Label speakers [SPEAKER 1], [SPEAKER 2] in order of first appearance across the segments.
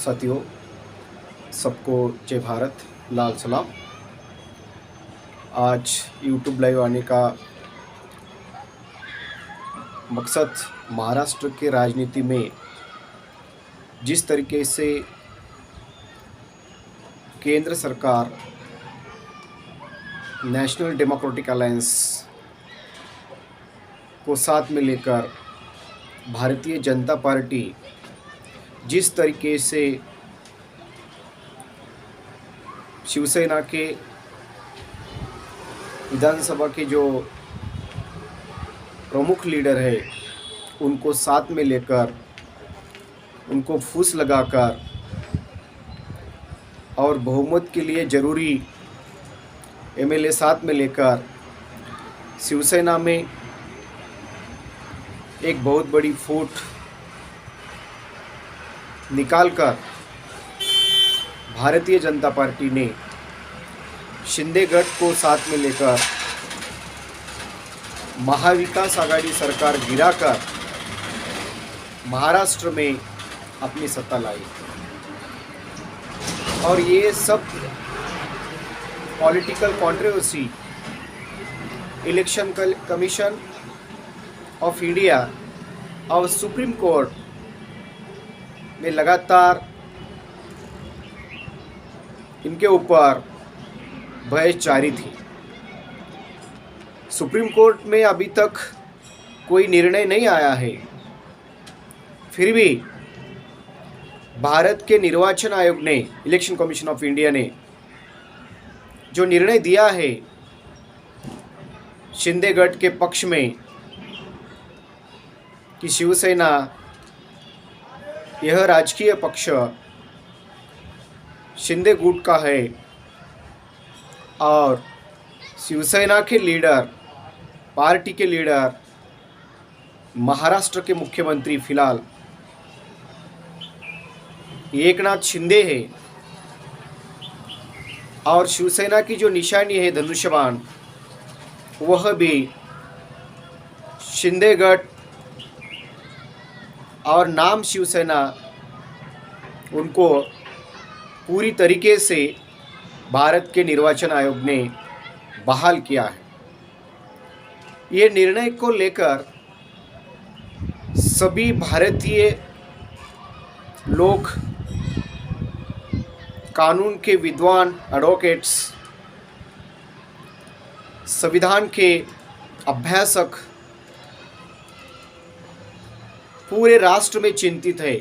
[SPEAKER 1] साथियों, सबको जय भारत, लाल सलाम। आज यूट्यूब लाइव आने का मकसद महाराष्ट्र के राजनीति में जिस तरीके से केंद्र सरकार नेशनल डेमोक्रेटिक अलायंस को साथ में लेकर भारतीय जनता पार्टी जिस तरीके से शिवसेना के विधानसभा के जो प्रमुख लीडर है उनको साथ में लेकर उनको फूस लगाकर और बहुमत के लिए ज़रूरी एमएलए साथ में लेकर शिवसेना में एक बहुत बड़ी फूट निकालकर भारतीय जनता पार्टी ने शिंदे गट को साथ में लेकर महाविकास आघाड़ी सरकार गिराकर महाराष्ट्र में अपनी सत्ता लाई। और ये सब political controversy election commission of India और सुप्रीम कोर्ट में लगातार इनके ऊपर बहस जारी थी। सुप्रीम कोर्ट में अभी तक कोई निर्णय नहीं आया है, फिर भी भारत के निर्वाचन आयोग ने, इलेक्शन कमीशन ऑफ इंडिया ने जो निर्णय दिया है शिंदे गट के पक्ष में कि शिवसेना यह राजकीय पक्ष शिंदे गुट का है और शिवसेना के लीडर, पार्टी के लीडर, महाराष्ट्र के मुख्यमंत्री फिलहाल एकनाथ शिंदे है और शिवसेना की जो निशानी है धनुष्य बाण, वह भी शिंदे गट और नाम शिवसेना उनको पूरी तरीके से भारत के निर्वाचन आयोग ने बहाल किया है। ये निर्णय को लेकर सभी भारतीय लोग, कानून के विद्वान, एडवोकेट्स, संविधान के अभ्यासक पूरे राष्ट्र में चिंतित है,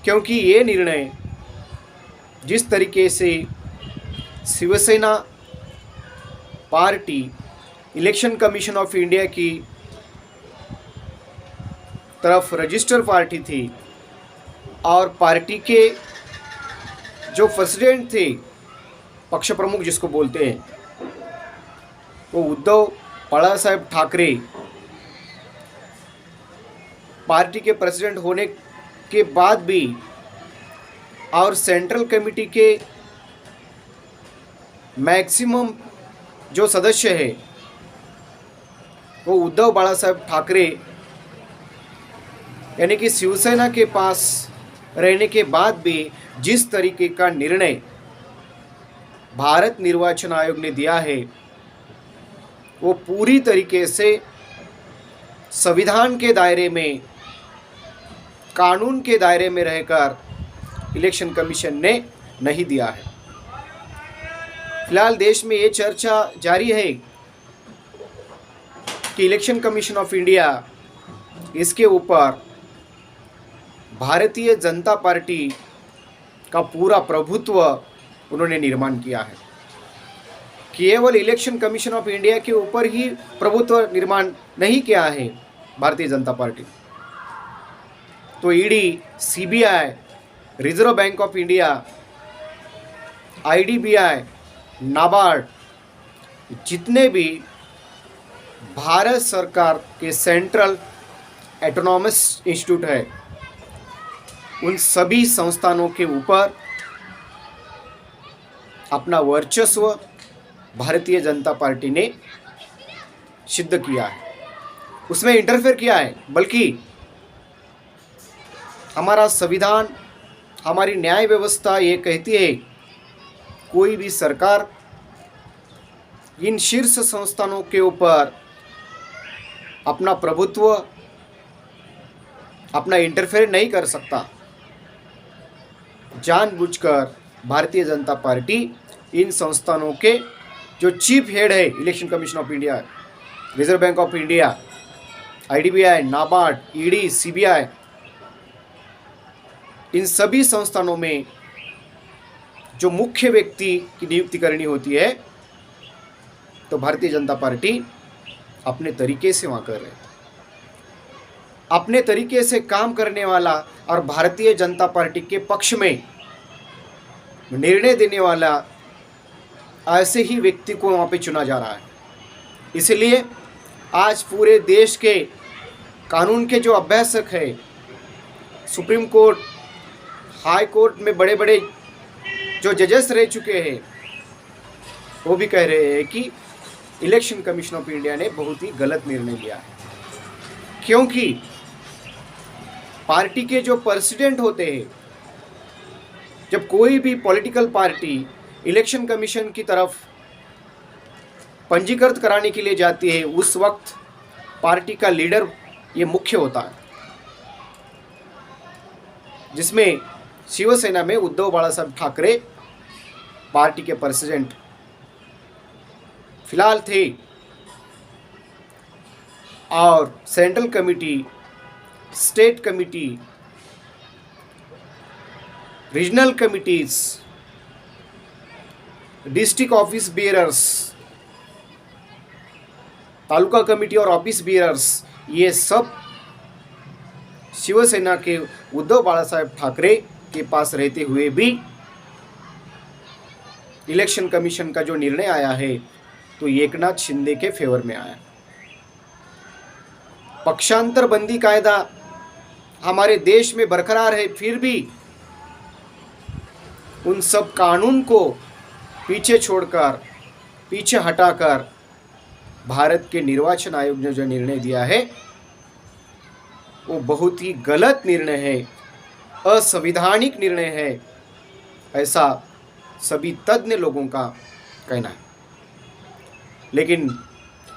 [SPEAKER 1] क्योंकि ये निर्णय जिस तरीके से Shiv Sena party election commission of India की तरफ रजिस्टर पार्टी थी और पार्टी के जो प्रेसिडेंट थे, पक्ष प्रमुख जिसको बोलते हैं, वो उद्धव बाळासाहेब ठाकरे पार्टी के प्रेसिडेंट होने के बाद भी और सेंट्रल कमेटी के मैक्सिमम जो सदस्य है वो उद्धव बाळासाहेब ठाकरे यानी कि शिवसेना के पास रहने के बाद भी जिस तरीके का निर्णय भारत निर्वाचन आयोग ने दिया है वो पूरी तरीके से संविधान के दायरे में, कानून के दायरे में रहकर इलेक्शन कमीशन ने नहीं दिया है। फिलहाल देश में ये चर्चा जारी है कि इलेक्शन कमीशन ऑफ इंडिया इसके ऊपर भारतीय जनता पार्टी का पूरा प्रभुत्व उन्होंने निर्माण किया है। केवल इलेक्शन कमीशन ऑफ इंडिया के ऊपर ही प्रभुत्व निर्माण नहीं किया है भारतीय जनता पार्टी, तो ED, CBI, reserve bank of India, IDBI, NABARD, जितने भी भारत सरकार के सेंट्रल ऑटोनॉमस इंस्टीट्यूट है, उन सभी संस्थानों के ऊपर अपना वर्चस्व भारतीय जनता पार्टी ने सिद्ध किया है, उसमें इंटरफेयर किया है। बल्कि हमारा संविधान, हमारी न्याय व्यवस्था ये कहती है कोई भी सरकार इन शीर्ष संस्थानों के ऊपर अपना प्रभुत्व, अपना इंटरफेयर नहीं कर सकता। जानबूझकर भारतीय जनता पार्टी इन संस्थानों के जो चीफ हेड है, election commission of India, reserve bank of India, IDBI, NABARD, ED, CBI, इन सभी संस्थानों में जो मुख्य व्यक्ति की नियुक्ति करनी होती है तो भारतीय जनता पार्टी अपने तरीके से वहाँ कर रहे हैं। अपने तरीके से काम करने वाला और भारतीय जनता पार्टी के पक्ष में निर्णय देने वाला ऐसे ही व्यक्ति को वहाँ पे चुना जा रहा है। इसलिए आज पूरे देश के कानून के जो अभ्यासक है, सुप्रीम कोर्ट, हाई कोर्ट में बड़े बड़े जो जजेस रह चुके हैं, वो भी कह रहे हैं कि इलेक्शन कमीशन ऑफ इंडिया ने बहुत ही गलत निर्णय लिया है। क्योंकि पार्टी के जो प्रेसिडेंट होते हैं, जब कोई भी पॉलिटिकल पार्टी इलेक्शन कमीशन की तरफ पंजीकृत कराने के लिए जाती है, उस वक्त पार्टी का लीडर ये मुख्य होता है, जिसमें शिवसेना में उद्धव बाळासाहेब ठाकरे पार्टी के प्रेसिडेंट फिलहाल थे, और central committee, state committee, regional committees, district office bearers, taluka committee और ऑफिस बेयरर्स, ये सब शिवसेना के उद्धव बाळासाहेब ठाकरे के पास रहते हुए भी इलेक्शन कमीशन का जो निर्णय आया है तो एकनाथ शिंदे के फेवर में आया। पक्षांतर बंदी कायदा हमारे देश में बरकरार है, फिर भी उन सब कानून को पीछे छोड़कर, पीछे हटाकर भारत के निर्वाचन आयोग ने जो निर्णय दिया है वो बहुत ही गलत निर्णय है, असंवैधानिक निर्णय है, ऐसा सभी तज्ञ लोगों का कहना है। लेकिन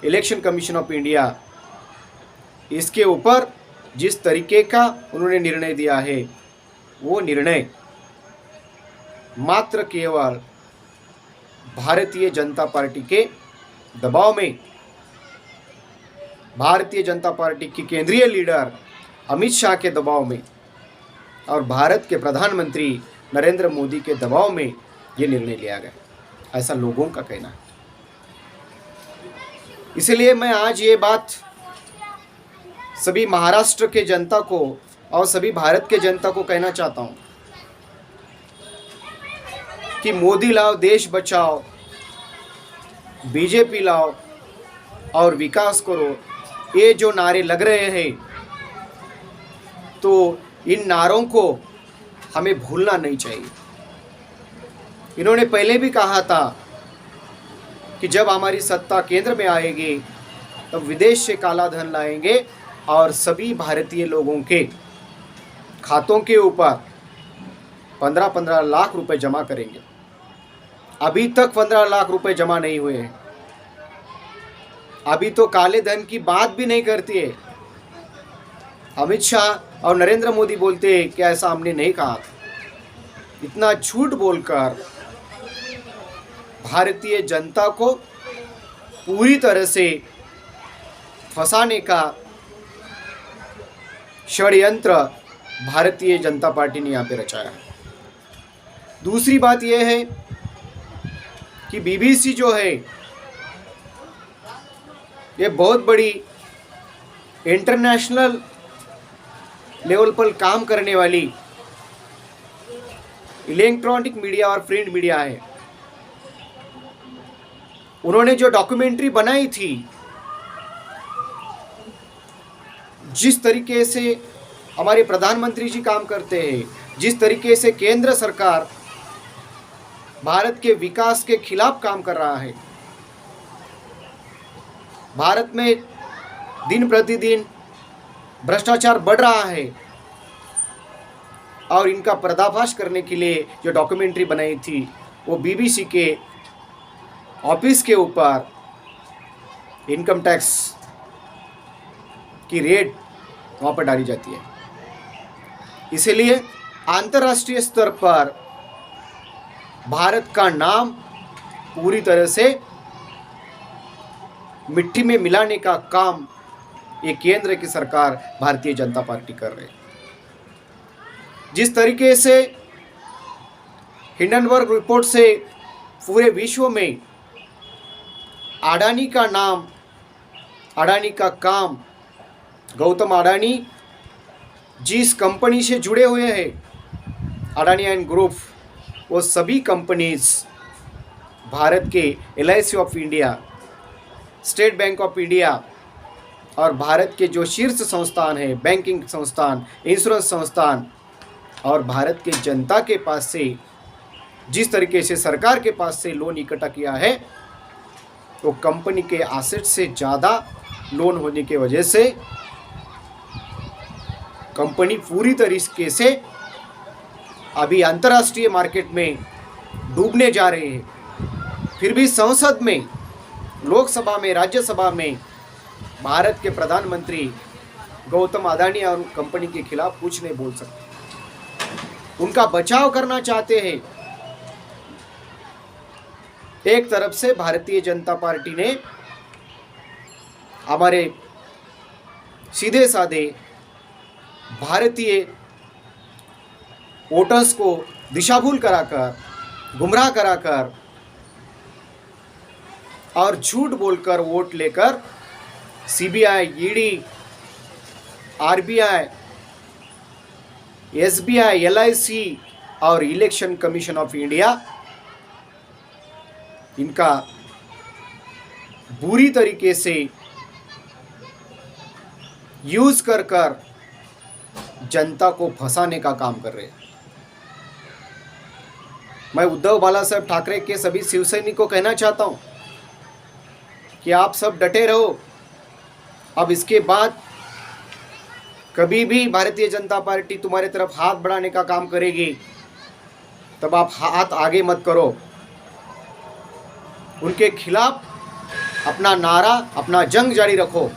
[SPEAKER 1] इलेक्शन कमीशन ऑफ इंडिया इसके ऊपर जिस तरीके का उन्होंने निर्णय दिया है, वो निर्णय मात्र केवल भारतीय जनता पार्टी के दबाव में, भारतीय जनता पार्टी की केंद्रीय लीडर अमित शाह के दबाव में और भारत के प्रधानमंत्री नरेंद्र मोदी के दबाव में ये निर्णय लिया गया, ऐसा लोगों का कहना है। इसलिए मैं आज ये बात सभी महाराष्ट्र के जनता को और सभी भारत के जनता को कहना चाहता हूँ कि मोदी लाओ देश बचाओ, बीजेपी लाओ और विकास करो, ये जो नारे लग रहे हैं तो इन नारों को हमें भूलना नहीं चाहिए। इन्होंने पहले भी कहा था कि जब हमारी सत्ता केंद्र में आएगी तब विदेश से काला धन लाएंगे और सभी भारतीय लोगों के खातों के ऊपर 15-15 लाख रुपए जमा करेंगे। अभी तक 15 लाख रुपए जमा नहीं हुए हैं। अभी तो काले धन की बात भी नहीं करती है। अमित शाह और नरेंद्र मोदी बोलते हैं कि ऐसा हमने नहीं कहा था। इतना झूठ बोलकर भारतीय जनता को पूरी तरह से फंसाने का षड्यंत्र भारतीय जनता पार्टी ने यहाँ पे रचाया है। दूसरी बात यह है कि BBC जो है ये बहुत बड़ी इंटरनेशनल लेवल पर काम करने वाली इलेक्ट्रॉनिक मीडिया और प्रिंट मीडिया है। उन्होंने जो डॉक्यूमेंट्री बनाई थी, जिस तरीके से हमारे प्रधानमंत्री जी काम करते हैं, जिस तरीके से केंद्र सरकार भारत के विकास के खिलाफ काम कर रहा है, भारत में दिन प्रतिदिन भ्रष्टाचार बढ़ रहा है, और इनका पर्दाफाश करने के लिए जो डॉक्यूमेंट्री बनाई थी वो बीबीसी के ऑफिस के ऊपर इनकम टैक्स की रेट वहाँ पर डाली जाती है। इसलिए अंतर्राष्ट्रीय स्तर पर भारत का नाम पूरी तरह से मिट्टी में मिलाने का काम ये केंद्र की सरकार भारतीय जनता पार्टी कर रही है। जिस तरीके से हिंडनबर्ग रिपोर्ट से पूरे विश्व में अडानी का नाम, अडानी का काम, गौतम अडानी जिस कंपनी से जुड़े हुए हैं अडानी एंड ग्रुप, वो सभी कंपनीज भारत के LIC of India, state bank of India और भारत के जो शीर्ष संस्थान है, बैंकिंग संस्थान, इंश्योरेंस संस्थान और भारत के जनता के पास से जिस तरीके से सरकार के पास से लोन इकट्ठा किया है, तो कंपनी के एसेट से ज़्यादा लोन होने की वजह से कंपनी पूरी तरीके से अभी अंतर्राष्ट्रीय मार्केट में डूबने जा रहे हैं। फिर भी संसद में, लोकसभा में, राज्यसभा में भारत के प्रधानमंत्री गौतम अडानी और कंपनी के खिलाफ कुछ नहीं बोल सकते, उनका बचाव करना चाहते हैं। एक तरफ से भारतीय जनता पार्टी ने हमारे सीधे साधे भारतीय वोटर्स को दिशाभूल कराकर, गुमराह कराकर और झूठ बोलकर वोट लेकर CBI, ED, RBI, SBI, LIC और इलेक्शन कमीशन ऑफ इंडिया इनका बुरी तरीके से यूज कर जनता को फंसाने का काम कर रहे हैं। मैं उद्धव बाला साहब ठाकरे के सभी शिवसैनिकों को कहना चाहता हूं कि आप सब डटे रहो। अब इसके बाद कभी भी भारतीय जनता पार्टी तुम्हारे तरफ हाथ बढ़ाने का काम करेगी, तब आप हाथ आगे मत करो। उनके खिलाफ अपना नारा, अपना जंग जारी रखो।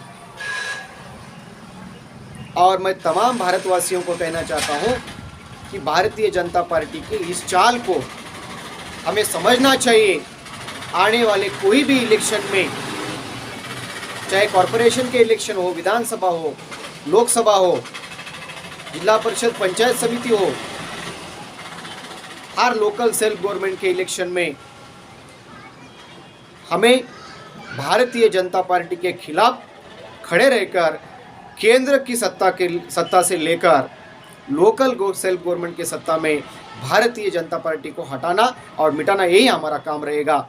[SPEAKER 1] और मैं तमाम भारतवासियों को कहना चाहता हूं कि भारतीय जनता पार्टी के इस चाल को हमें समझना चाहिए। आने वाले कोई भी इलेक्शन में, चाहे कॉरपोरेशन के इलेक्शन हो, विधानसभा हो, लोकसभा हो, जिला परिषद, पंचायत समिति हो, हर लोकल सेल्फ गवर्नमेंट के इलेक्शन में हमें भारतीय जनता पार्टी के खिलाफ खड़े रहकर केंद्र की सत्ता से लेकर लोकल सेल्फ गवर्नमेंट की सत्ता में भारतीय जनता पार्टी को हटाना और मिटाना, यही हमारा काम रहेगा।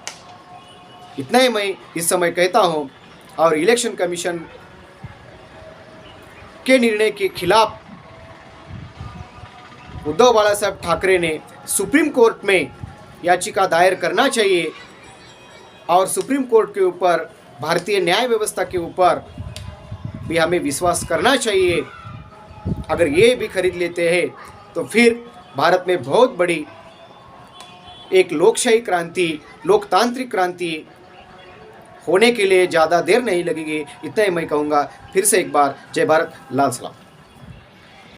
[SPEAKER 1] इतना ही मैं इस समय कहता हूं। और इलेक्शन कमीशन के निर्णय के खिलाफ उद्धव बाला साहब ठाकरे ने सुप्रीम कोर्ट में याचिका दायर करना चाहिए और सुप्रीम कोर्ट के ऊपर, भारतीय न्याय व्यवस्था के ऊपर भी हमें विश्वास करना चाहिए। अगर ये भी खरीद लेते हैं तो फिर भारत में बहुत बड़ी एक लोकशाही क्रांति, लोकतांत्रिक क्रांति होने के लिए ज़्यादा देर नहीं लगेगी। इतना ही मैं कहूँगा। फिर से एक बार जय भारत, लाल सलाम।